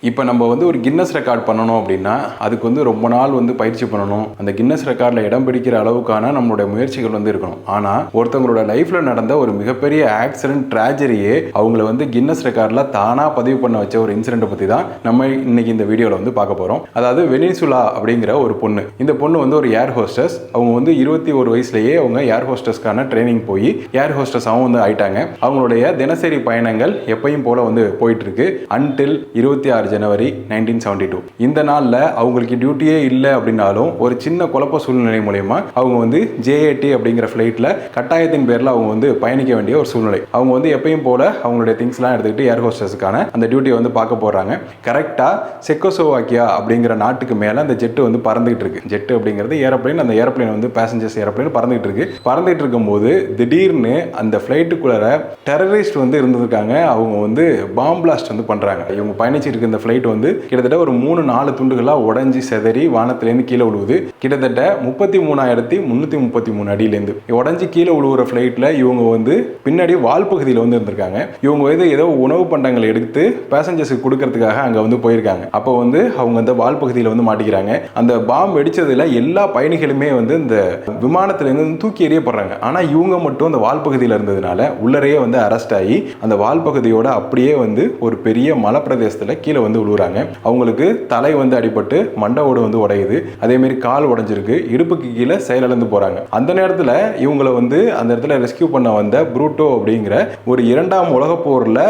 இப்போ நம்ம வந்து ஒரு கின்னஸ் ரெக்கார்ட் பண்ணணும் அப்படின்னா அதுக்கு வந்து ரொம்ப நாள் வந்து பயிற்சி பண்ணணும். அந்த கின்னஸ் ரெக்கார்டில் இடம் பிடிக்கிற அளவுக்கான நம்மளுடைய முயற்சிகள் வந்து இருக்கணும். ஆனால் ஒருத்தவங்களோட லைஃப்பில் நடந்த ஒரு மிகப்பெரிய ஆக்சிடென்ட் ட்ராஜடியே அவங்கள வந்து கின்னஸ் ரெக்கார்டில் தானாக பதிவு பண்ண வச்ச ஒரு இன்சிடென்ட்டை பற்றி தான் நம்ம இன்னைக்கு இந்த வீடியோவில் வந்து பார்க்க போகிறோம். அதாவது வெனிசுலா அப்படிங்கிற ஒரு பொண்ணு. இந்த பொண்ணு வந்து ஒரு ஏர் ஹோஸ்டஸ். அவங்க வந்து 21 வயசுலேயே அவங்க ஏர் ஹோஸ்டஸ்க்கான ட்ரைனிங் போய் ஏர் ஹோஸ்டஸாகவும் வந்து ஆயிட்டாங்க. அவங்களுடைய தினசரி பயணங்கள் எப்பயும் போல வந்து போயிட்டு இருக்கு அன்டில் 26 ஜனவரி 1972. இந்த நாளில் அவங்களுக்கு டியூட்டியே இல்லை அப்படின்னாலும் ஒரு சின்ன குழப்ப சூழ்நிலை மூலமா அவங்க வந்து JAT அப்படிங்கிற ஃப்ளைட்டில் கட்டாயத்தின் பேரில் அவங்க வந்து பயணிக்க வேண்டிய ஒரு சூழ்நிலை. அவங்க வந்து எப்பயும் போல அவங்களுடைய திங்ஸ்லாம் எடுத்துக்கிட்டு ஏர் ஹோஸ்டஸுக்கான அந்த டியூட்டியை வந்து பார்க்க போகிறாங்க. கரெக்டாக செக்கோஸ்லோவாக்கியா அப்படிங்கிற நாட்டுக்கு மேலே அந்த ஜெட்டு வந்து பறந்துகிட்டு இருக்கு. ஜெட்டு அப்படிங்கிறது ஏரோப்ளைன். அந்த ஏரோப்ளைன் வந்து பேசஞ்சர்ஸ் ஏரோப்ளைன் பறந்துகிட்டு இருக்கு. பறந்துகிட்டு இருக்கும்போது திடீர்னு அந்த ஃப்ளைட்டுக்குள்ள டெரரிஸ்ட் வந்து இருந்திருக்காங்க. அவங்க வந்து பாம் பிளாஸ்ட் வந்து பண்ணுறாங்க. இவங்க பயணிச்சிருக்க இந்த ஃப்ளைட் வந்து கிட்டத்தட்ட ஒரு 3-4 துண்டுகளாக உடஞ்சி செதறி வானத்திலேருந்து கீழே விழுவுது. கிட்டத்தட்ட 33,333 அடியிலேருந்து உடஞ்சி கீழே விழுவுற ஃப்ளைட்டில் இவங்க வந்து பின்னாடி வால் பகுதியில் வந்து இருந்திருக்காங்க. இவங்க வந்து ஏதோ உணவு பண்டங்களை எடுத்து பேசஞ்சர்ஸுக்கு கொடுக்கறதுக்காக அங்கே வந்து போயிருக்காங்க. அப்போ வந்து அவங்க அந்த வால் பகுதியில் வந்து மாட்டிக்கிறாங்க. அந்த பாம் வெடிச்சதில் எல்லா பயணிகளுமே வந்து இந்த விமானத்திலேருந்து தூக்கி எறியப்படுறாங்க. ஆனால் இவங்க மட்டும் அந்த வால் பகுதியில் இருந்ததுனால உள்ளரையே வந்து அரெஸ்ட் ஆகி அந்த வால் பகுதியோட அப்படியே வந்து ஒரு பெரிய மலை பிரதேசத்தில் கீழே வந்து விழுவுறாங்க. அவங்களுக்கு தலை வந்து அடிபட்டு மண்டவோடு வந்து உடையுது. அதே மாதிரி கால் உடைஞ்சிருக்கு. இடுப்புக்கு கீழே செயலிழந்து போறாங்க. அந்த நேரத்தில் இவங்களை வந்து அந்த இடத்துல ரெஸ்கியூ பண்ண வந்த ப்ரூட்டோ அப்படிங்கிற ஒரு 2ஆம் உலகப் போரில்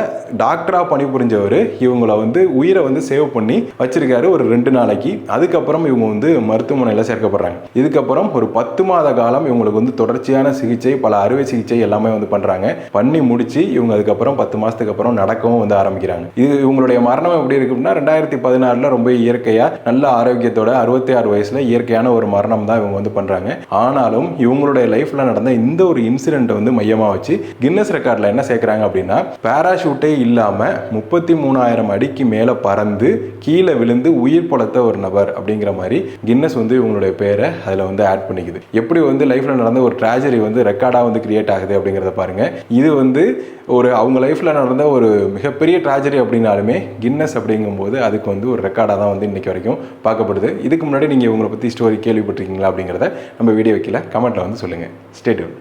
டாக்டரா பணிபுரிஞ்சவர் இவங்களை வந்து உயிரை வந்து சேவ் பண்ணி வச்சிருக்காரு ஒரு 2 நாளைக்கு. அதுக்கப்புறம் இவங்க வந்து மருத்துவமனையில் சேர்க்கப்படுறாங்க. இதுக்கப்புறம் ஒரு 10 மாத காலம் இவங்களுக்கு வந்து தொடர்ச்சியான சிகிச்சை, பல அறுவை சிகிச்சை எல்லாமே வந்து பண்றாங்க. பண்ணி முடிச்சு இவங்க அதுக்கப்புறம் 10 மாசத்துக்கு அப்புறம் நடக்கவும் வந்து ஆரம்பிக்கிறாங்க. இது இவங்களுடைய மரணம் எப்படி இருக்குன்னா 2016 ரொம்ப இயற்கையா நல்ல ஆரோக்கியத்தோட 66 வயசுல இயற்கையான ஒரு மரணம் தான் இவங்க வந்து பண்றாங்க. ஆனாலும் இவங்களுடைய லைஃப்ல நடந்த இந்த ஒரு இன்சிடென்ட் வந்து மையமா வச்சு கின்னஸ் ரெக்கார்ட்ல என்ன சேர்க்கிறாங்க அப்படின்னா பாராசூட்டே இல்லாம 33,000 அடிக்கு மேல பறந்து கீழே விழுந்து உயிர் பொழைத்த ஒரு நபர் அப்படிங்கிற மாதிரி கின்னஸ் வந்து இவங்களுடைய பேரை அதுல வந்து ஆட் பண்ணிக்குது. எப்படி வந்து லைஃப்ல நடந்த ஒரு ட்ராஜடி வந்து ரெக்கார்டா வந்து கிரியேட் ஆகுது அப்படிங்கிறத பாருங்க. இது வந்து ஒரு அவங்க லைஃப்ல நடந்த ஒரு மிகப்பெரிய ட்ராஜடி அப்படின்னாலுமே கின்னஸ் அப்படிங்கும்போது அதுக்கு வந்து ஒரு ரெக்கார்டாக தான் வந்து இன்னைக்கு வரைக்கும் பார்க்கப்படுது. இதுக்கு முன்னாடி நீங்கள் இவங்களை பற்றி ஸ்டோரி கேள்விப்பட்டிருக்கீங்களா அப்படிங்கிறத நம்ம வீடியோ வைக்கல கமெண்ட்டில் வந்து சொல்லுங்கள். Stay tune.